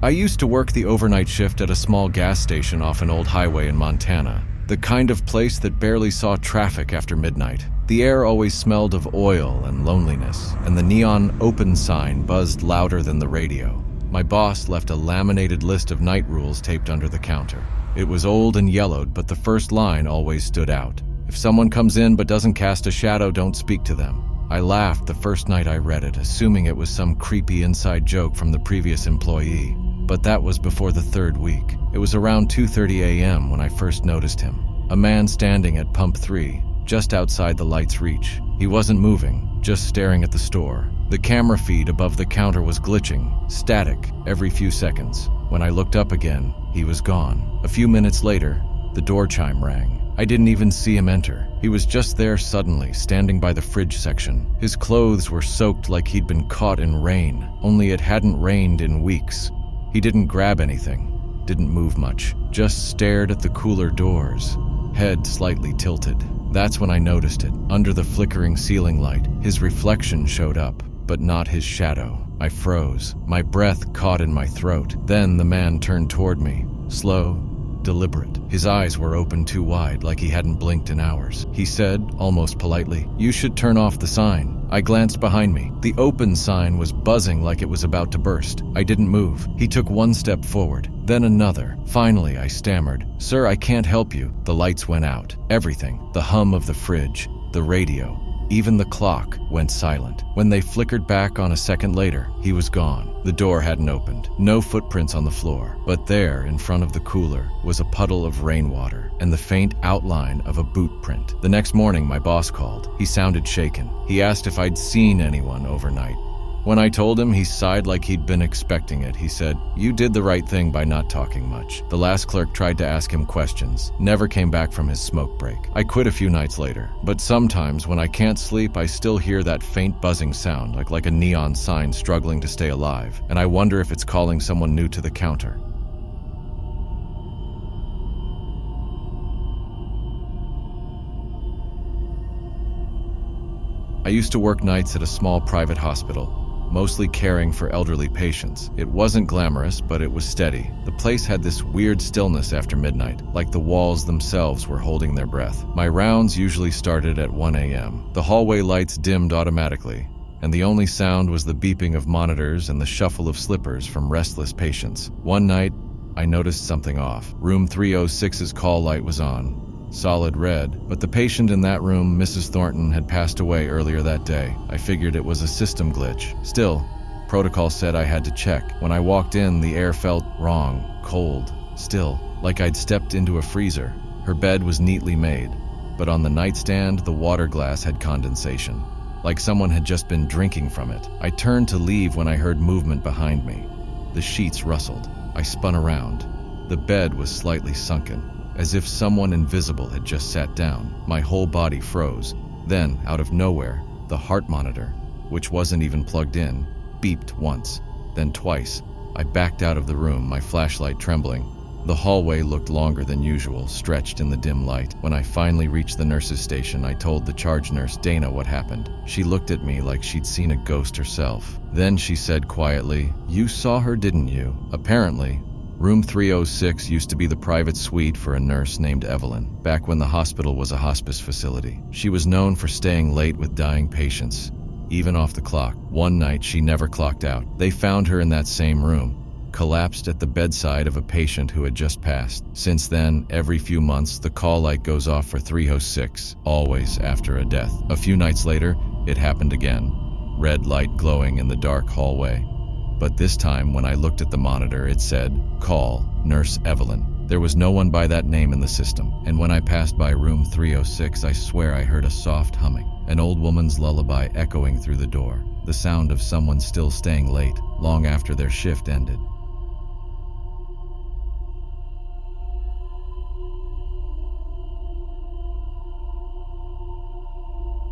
I used to work the overnight shift at a small gas station off an old highway in Montana, the kind of place that barely saw traffic after midnight. The air always smelled of oil and loneliness, and the neon open sign buzzed louder than the radio. My boss left a laminated list of night rules taped under the counter. It was old and yellowed, but the first line always stood out. If someone comes in but doesn't cast a shadow, don't speak to them. I laughed the first night I read it, assuming it was some creepy inside joke from the previous employee. But that was before the third week. It was around 2:30 a.m. when I first noticed him. A man standing at pump 3, just outside the light's reach. He wasn't moving, just staring at the store. The camera feed above the counter was glitching, static, every few seconds. When I looked up again, he was gone. A few minutes later, the door chime rang. I didn't even see him enter. He was just there suddenly, standing by the fridge section. His clothes were soaked like he'd been caught in rain, only it hadn't rained in weeks. He didn't grab anything, didn't move much, just stared at the cooler doors, head slightly tilted. That's when I noticed it. Under the flickering ceiling light, his reflection showed up, but not his shadow. I froze. My breath caught in my throat. Then the man turned toward me, slow, deliberate. His eyes were open too wide, like he hadn't blinked in hours. He said, almost politely, "You should turn off the sign." I glanced behind me. The open sign was buzzing like it was about to burst. I didn't move. He took one step forward, then another. Finally, I stammered, "Sir, I can't help you." The lights went out. Everything. The hum of the fridge, the radio, even the clock went silent. When they flickered back on a second later, he was gone. The door hadn't opened. No footprints on the floor. But there, in front of the cooler, was a puddle of rainwater and the faint outline of a boot print. The next morning, my boss called. He sounded shaken. He asked if I'd seen anyone overnight. When I told him, he sighed like he'd been expecting it. He said, "You did the right thing by not talking much." The last clerk tried to ask him questions, never came back from his smoke break. I quit a few nights later, but sometimes when I can't sleep, I still hear that faint buzzing sound, like a neon sign struggling to stay alive, and I wonder if it's calling someone new to the counter. I used to work nights at a small private hospital, mostly caring for elderly patients. It wasn't glamorous, but it was steady. The place had this weird stillness after midnight, like the walls themselves were holding their breath. My rounds usually started at 1 a.m. The hallway lights dimmed automatically, and the only sound was the beeping of monitors and the shuffle of slippers from restless patients. One night, I noticed something off. Room 306's call light was on, solid red, but the patient in that room, Mrs. Thornton, had passed away earlier that day. I figured it was a system glitch. Still, protocol said I had to check. When I walked in, the air felt wrong, cold, still, like I'd stepped into a freezer. Her bed was neatly made, but on the nightstand, the water glass had condensation, like someone had just been drinking from it. I turned to leave when I heard movement behind me. The sheets rustled. I spun around. The bed was slightly sunken, as if someone invisible had just sat down. My whole body froze. Then, out of nowhere, the heart monitor, which wasn't even plugged in, beeped once, then twice. I backed out of the room, my flashlight trembling. The hallway looked longer than usual, stretched in the dim light. When I finally reached the nurse's station, I told the charge nurse, Dana, what happened. She looked at me like she'd seen a ghost herself. Then she said quietly, "You saw her, didn't you?" Apparently, Room 306 used to be the private suite for a nurse named Evelyn, back when the hospital was a hospice facility. She was known for staying late with dying patients, even off the clock. One night, she never clocked out. They found her in that same room, collapsed at the bedside of a patient who had just passed. Since then, every few months, the call light goes off for 306, always after a death. A few nights later, it happened again. Red light glowing in the dark hallway. But this time, when I looked at the monitor, it said, "Call, Nurse Evelyn." There was no one by that name in the system, and when I passed by room 306, I swear I heard a soft humming, an old woman's lullaby echoing through the door, the sound of someone still staying late, long after their shift ended.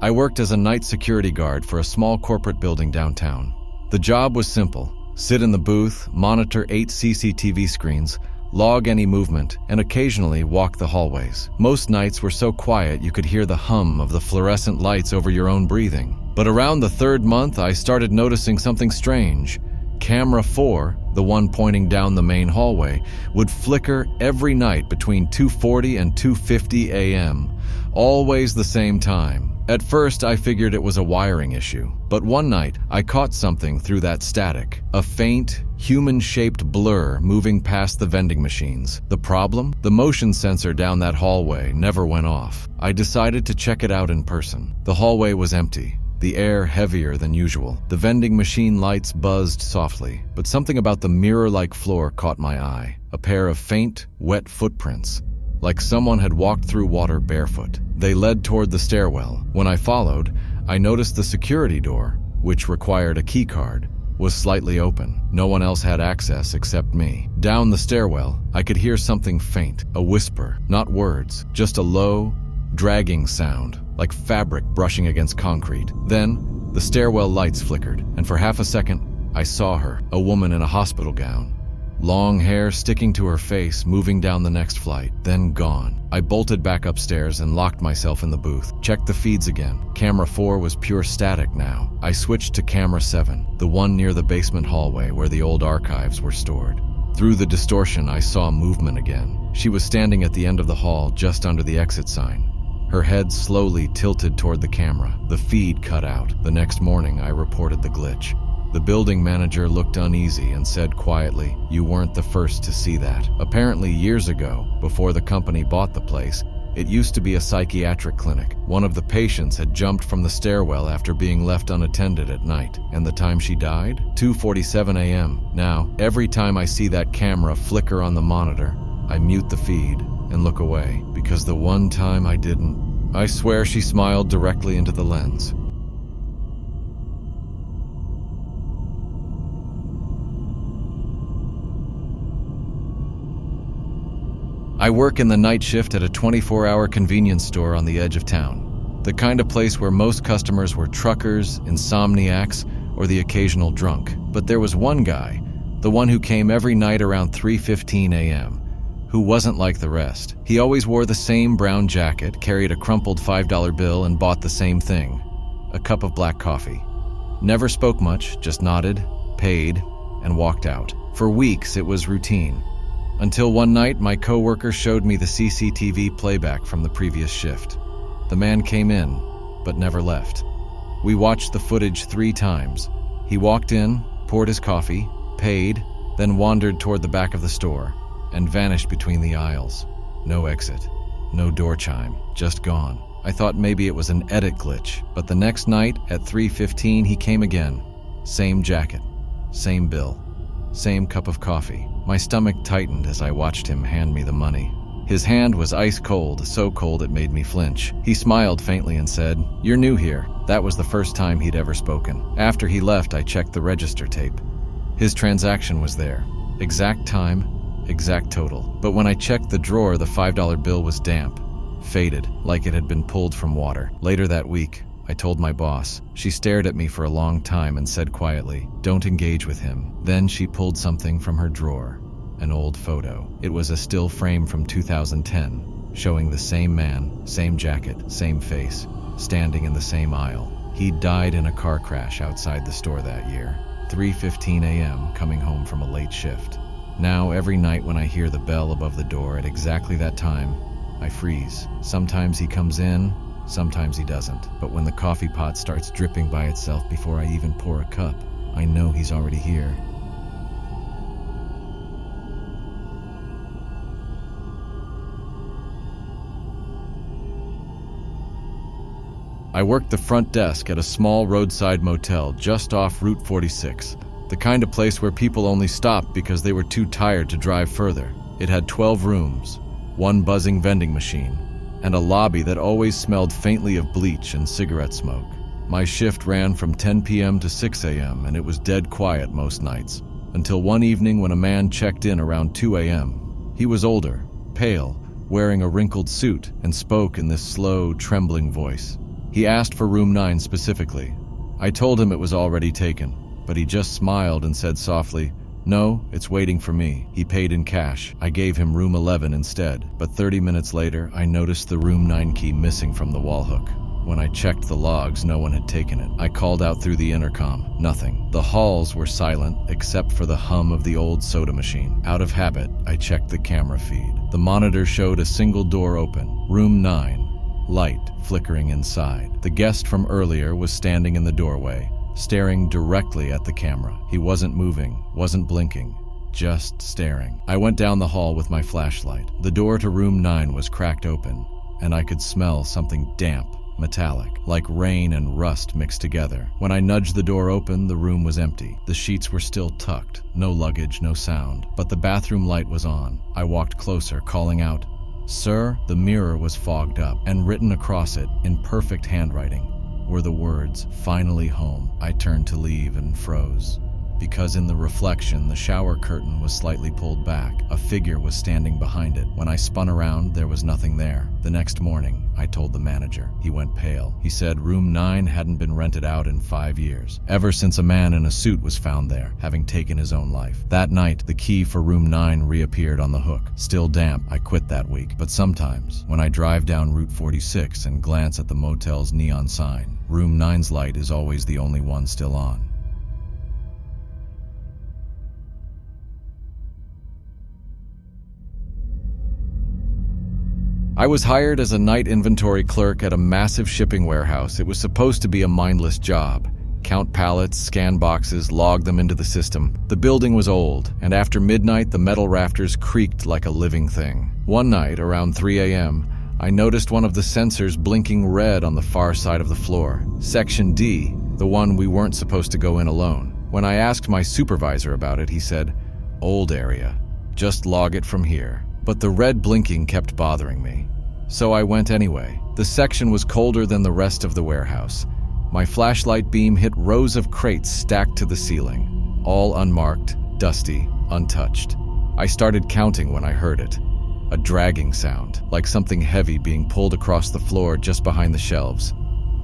I worked as a night security guard for a small corporate building downtown. The job was simple. Sit in the booth, monitor 8 CCTV screens, log any movement, and occasionally walk the hallways. Most nights were so quiet you could hear the hum of the fluorescent lights over your own breathing. But around the third month, I started noticing something strange. Camera 4, the one pointing down the main hallway, would flicker every night between 2:40 and 2:50 a.m., always the same time. At first, I figured it was a wiring issue, but one night, I caught something through that static, a faint, human-shaped blur moving past the vending machines. The problem? The motion sensor down that hallway never went off. I decided to check it out in person. The hallway was empty, the air heavier than usual. The vending machine lights buzzed softly, but something about the mirror-like floor caught my eye. A pair of faint, wet footprints, like someone had walked through water barefoot. They led toward the stairwell. When I followed, I noticed the security door, which required a key card, was slightly open. No one else had access except me. Down the stairwell, I could hear something faint, a whisper, not words, just a low, dragging sound, like fabric brushing against concrete. Then, the stairwell lights flickered, and for half a second, I saw her, a woman in a hospital gown. Long hair sticking to her face, moving down the next flight, then gone. I bolted back upstairs and locked myself in the booth. Checked the feeds again. Camera 4 was pure static now. I switched to camera 7, the one near the basement hallway where the old archives were stored. Through the distortion, I saw movement again. She was standing at the end of the hall, just under the exit sign. Her head slowly tilted toward the camera. The feed cut out. The next morning, I reported the glitch. The building manager looked uneasy and said quietly, "You weren't the first to see that." Apparently years ago, before the company bought the place, it used to be a psychiatric clinic. One of the patients had jumped from the stairwell after being left unattended at night. And the time she died? 2:47 a.m. Now, every time I see that camera flicker on the monitor, I mute the feed and look away, because the one time I didn't, I swear she smiled directly into the lens. I work in the night shift at a 24-hour convenience store on the edge of town. The kind of place where most customers were truckers, insomniacs, or the occasional drunk. But there was one guy, the one who came every night around 3:15 a.m., who wasn't like the rest. He always wore the same brown jacket, carried a crumpled $5 bill, and bought the same thing, a cup of black coffee. Never spoke much, just nodded, paid, and walked out. For weeks, it was routine. Until one night, my coworker showed me the CCTV playback from the previous shift. The man came in, but never left. We watched the footage 3 times. He walked in, poured his coffee, paid, then wandered toward the back of the store, and vanished between the aisles. No exit, no door chime, just gone. I thought maybe it was an edit glitch, but the next night at 3:15 he came again. Same jacket, same bill, same cup of coffee. My stomach tightened as I watched him hand me the money. His hand was ice cold, so cold it made me flinch. He smiled faintly and said, "You're new here." That was the first time he'd ever spoken. After he left, I checked the register tape. His transaction was there. Exact time, exact total. But when I checked the drawer, the $5 bill was damp, faded, like it had been pulled from water. Later that week, I told my boss. She stared at me for a long time and said quietly, "Don't engage with him." Then she pulled something from her drawer, an old photo. It was a still frame from 2010, showing the same man, same jacket, same face, standing in the same aisle. He died in a car crash outside the store that year, 3:15 a.m., coming home from a late shift. Now, every night when I hear the bell above the door at exactly that time, I freeze. Sometimes he comes in, sometimes he doesn't. But when the coffee pot starts dripping by itself before I even pour a cup, I know he's already here. I worked the front desk at a small roadside motel just off Route 46, the kind of place where people only stopped because they were too tired to drive further. It had 12 rooms, 1 buzzing vending machine, and a lobby that always smelled faintly of bleach and cigarette smoke. My shift ran from 10 p.m. to 6 a.m., and it was dead quiet most nights, until one evening when a man checked in around 2 a.m. He was older, pale, wearing a wrinkled suit, and spoke in this slow, trembling voice. He asked for room 9 specifically. I told him it was already taken, but he just smiled and said softly, "No, it's waiting for me." He paid in cash. I gave him room 11 instead, but 30 minutes later, I noticed the room 9 key missing from the wall hook. When I checked the logs, no one had taken it. I called out through the intercom. Nothing. The halls were silent except for the hum of the old soda machine. Out of habit, I checked the camera feed. The monitor showed a single door open. Room 9. Light flickering inside. The guest from earlier was standing in the doorway, staring directly at the camera. He wasn't moving, wasn't blinking, just staring. I went down the hall with my flashlight. The door to room 9 was cracked open, and I could smell something damp, metallic, like rain and rust mixed together. When I nudged the door open, the room was empty. The sheets were still tucked, no luggage, no sound, but the bathroom light was on. I walked closer, calling out, "Sir?" The mirror was fogged up, and written across it, in perfect handwriting, were the words, "Finally home." I turned to leave and froze, because in the reflection, the shower curtain was slightly pulled back. A figure was standing behind it. When I spun around, there was nothing there. The next morning, I told the manager. He went pale. He said room 9 hadn't been rented out in 5 years, ever since a man in a suit was found there, having taken his own life. That night, the key for room 9 reappeared on the hook. Still damp, I quit that week. But sometimes, when I drive down Route 46 and glance at the motel's neon sign, room 9's light is always the only one still on. I was hired as a night inventory clerk at a massive shipping warehouse. It was supposed to be a mindless job. Count pallets, scan boxes, log them into the system. The building was old, and after midnight, the metal rafters creaked like a living thing. One night, around 3 a.m., I noticed one of the sensors blinking red on the far side of the floor. Section D, the one we weren't supposed to go in alone. When I asked my supervisor about it, he said, "Old area. Just log it from here." But the red blinking kept bothering me. So I went anyway. The section was colder than the rest of the warehouse. My flashlight beam hit rows of crates stacked to the ceiling, all unmarked, dusty, untouched. I started counting when I heard it. A dragging sound, like something heavy being pulled across the floor just behind the shelves.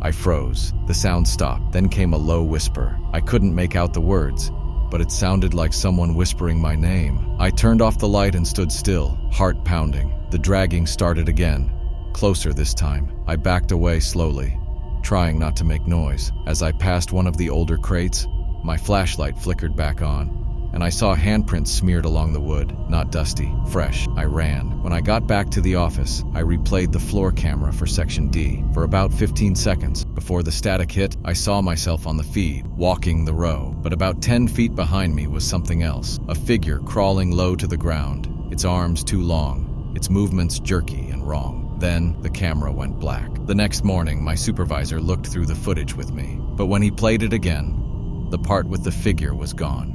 I froze. The sound stopped. Then came a low whisper. I couldn't make out the words, but it sounded like someone whispering my name. I turned off the light and stood still, heart pounding. The dragging started again, closer this time. I backed away slowly, trying not to make noise. As I passed one of the older crates, my flashlight flickered back on, and I saw handprints smeared along the wood, not dusty, fresh. I ran. When I got back to the office, I replayed the floor camera for Section D for about 15 seconds. Before the static hit, I saw myself on the feed, walking the row. But about 10 feet behind me was something else, a figure crawling low to the ground, its arms too long, its movements jerky and wrong. Then the camera went black. The next morning, my supervisor looked through the footage with me, but when he played it again, the part with the figure was gone.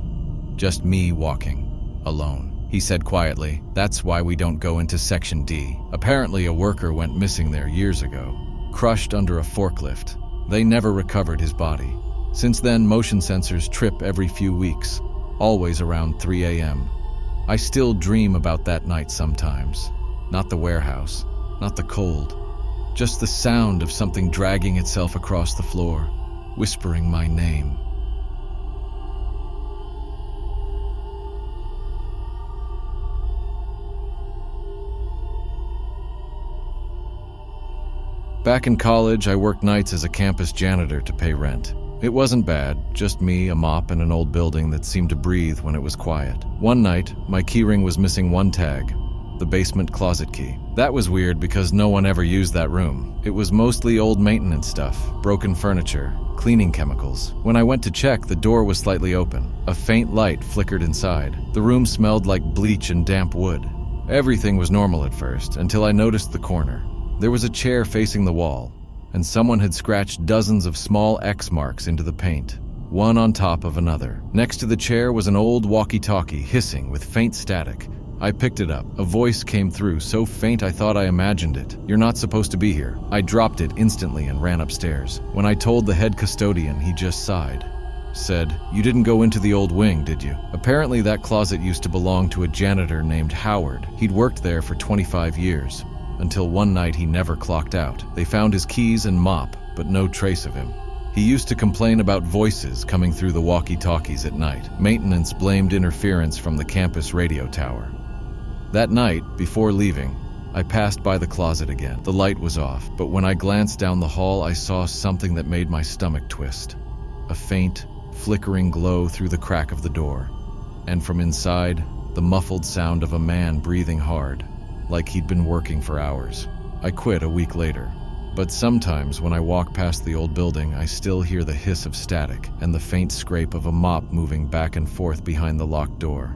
Just me walking, alone. He said quietly, "That's why we don't go into Section D. Apparently a worker went missing there years ago, crushed under a forklift. They never recovered his body. Since then, motion sensors trip every few weeks, always around 3 a.m. I still dream about that night sometimes. Not the warehouse, not the cold, just the sound of something dragging itself across the floor, whispering my name." Back in college, I worked nights as a campus janitor to pay rent. It wasn't bad, just me, a mop, and an old building that seemed to breathe when it was quiet. One night, my keyring was missing one tag, the basement closet key. That was weird because no one ever used that room. It was mostly old maintenance stuff, broken furniture, cleaning chemicals. When I went to check, the door was slightly open. A faint light flickered inside. The room smelled like bleach and damp wood. Everything was normal at first, until I noticed the corner. There was a chair facing the wall, and someone had scratched dozens of small X marks into the paint, one on top of another. Next to the chair was an old walkie-talkie hissing with faint static. I picked it up. A voice came through, so faint I thought I imagined it. "You're not supposed to be here." I dropped it instantly and ran upstairs. When I told the head custodian, he just sighed. Said, "You didn't go into the old wing, did you?" Apparently that closet used to belong to a janitor named Howard. He'd worked there for 25 years. Until one night he never clocked out. They found his keys and mop, but no trace of him. He used to complain about voices coming through the walkie-talkies at night. Maintenance blamed interference from the campus radio tower. That night, before leaving, I passed by the closet again. The light was off, but when I glanced down the hall, I saw something that made my stomach twist. A faint, flickering glow through the crack of the door. And from inside, the muffled sound of a man breathing hard, like he'd been working for hours. I quit a week later. But sometimes when I walk past the old building, I still hear the hiss of static and the faint scrape of a mop moving back and forth behind the locked door.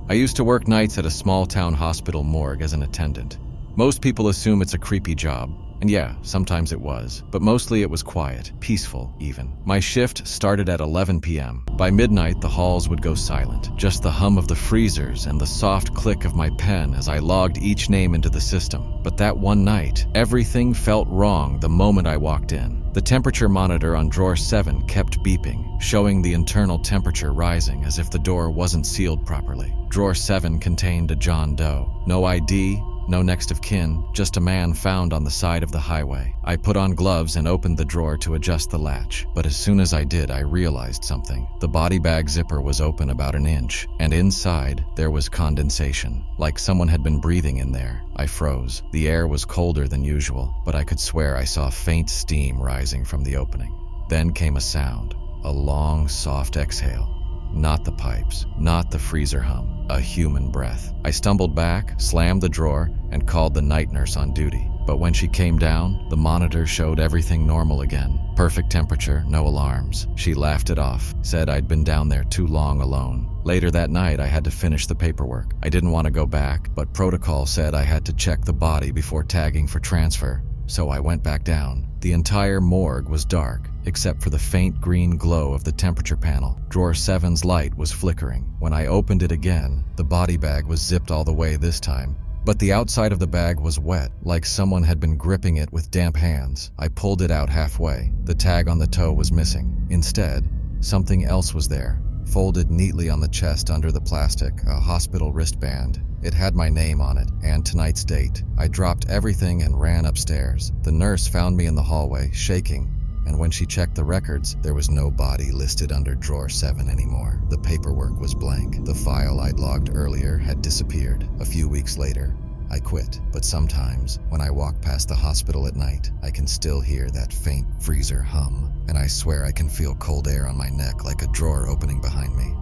I used to work nights at a small-town hospital morgue as an attendant. Most people assume it's a creepy job. And yeah, sometimes it was, but mostly it was quiet, peaceful even. My shift started at 11 p.m. By midnight, the halls would go silent. Just the hum of the freezers and the soft click of my pen as I logged each name into the system. But that one night, everything felt wrong the moment I walked in. The temperature monitor on drawer 7 kept beeping, showing the internal temperature rising as if the door wasn't sealed properly. Drawer 7 contained a John Doe. No ID, no next of kin, just a man found on the side of the highway. I put on gloves and opened the drawer to adjust the latch, but as soon as I did, I realized something. The body bag zipper was open about an inch, and inside, there was condensation, like someone had been breathing in there. I froze. The air was colder than usual, but I could swear I saw faint steam rising from the opening. Then came a sound, a long, soft exhale. Not the pipes, not the freezer hum, a human breath. I stumbled back, slammed the drawer, and called the night nurse on duty. But when she came down, the monitor showed everything normal again. Perfect temperature, no alarms. She laughed it off, said I'd been down there too long alone. Later that night, I had to finish the paperwork. I didn't want to go back, but protocol said I had to check the body before tagging for transfer. So I went back down. The entire morgue was dark, except for the faint green glow of the temperature panel. Drawer 7's light was flickering. When I opened it again, the body bag was zipped all the way this time. But the outside of the bag was wet, like someone had been gripping it with damp hands. I pulled it out halfway. The tag on the toe was missing. Instead, something else was there, folded neatly on the chest under the plastic, a hospital wristband. It had my name on it, and tonight's date. I dropped everything and ran upstairs. The nurse found me in the hallway, shaking, and when she checked the records, there was no body listed under drawer 7 anymore. The paperwork was blank. The file I'd logged earlier had disappeared. A few weeks later, I quit, but sometimes, when I walk past the hospital at night, I can still hear that faint freezer hum, and I swear I can feel cold air on my neck like a drawer opening behind me.